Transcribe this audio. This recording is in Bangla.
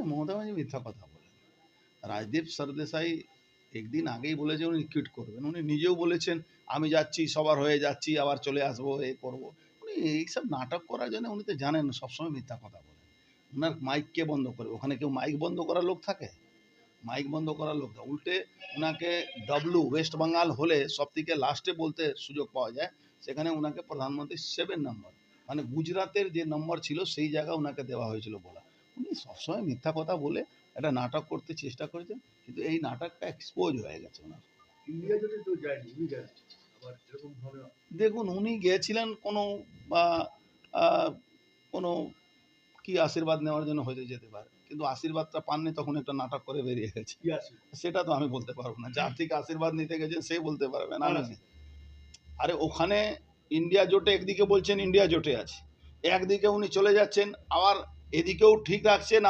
মমতা ব্যানার্জি মিথ্যা কথা বলেন। রাজদীপ সরদেশাই একদিন আগেই বলেছে উনি কুইট করবেন। উনি নিজেও বলেছেন আমি যাচ্ছি, সবার হয়ে যাচ্ছি, আবার চলে আসবো, এ করবো। উনি এইসব নাটক করার জন্য উনি তো জানেন সবসময় মিথ্যা কথা বলেন। উনার মাইক কে বন্ধ করবে? ওখানে কেউ মাইক বন্ধ করার লোক থাকে? মাইক বন্ধ করার লোক না। উল্টে ওনাকে ওয়েস্ট বেঙ্গল হলে সবথেকে লাস্টে বলতে সুযোগ পাওয়া যায়, সেখানে ওনাকে প্রধানমন্ত্রী 7 নম্বর, মানে গুজরাটের যে নম্বর ছিল সেই জায়গা ওনাকে দেওয়া হয়েছিল বলা। উনি সবসময় মিথ্যা কথা বলে একটা নাটক করতে চেষ্টা করেছেন, কিন্তু এই নাটকটা এক্সপোজ হয়ে গেছে ওনার। ইন্ডিয়া জোটে তো যায়নি, উনি যান। আবার এরকম ভাবে দেখুন উনি গিয়েছিলেন কোনো বা কোনো কি আশীর্বাদ নেওয়ার জন্য হয়তো যেতে পারে, কিন্তু আশীর্বাদটা পাননি, তখন একটা নাটক করে বেরিয়ে গেছে। কি আছে? সেটা তো আমি বলতে পারবো না, যার থেকে আশীর্বাদ নিতে গেছেন সে বলতে পারবেন, কার আমি আছে? কি। আরে ওখানে ইন্ডিয়া জোটে একদিকে বলছেন ইন্ডিয়া জোটে আছে, একদিকে উনি চলে যাচ্ছেন, আবার এদিকেও ঠিক রাখছেন,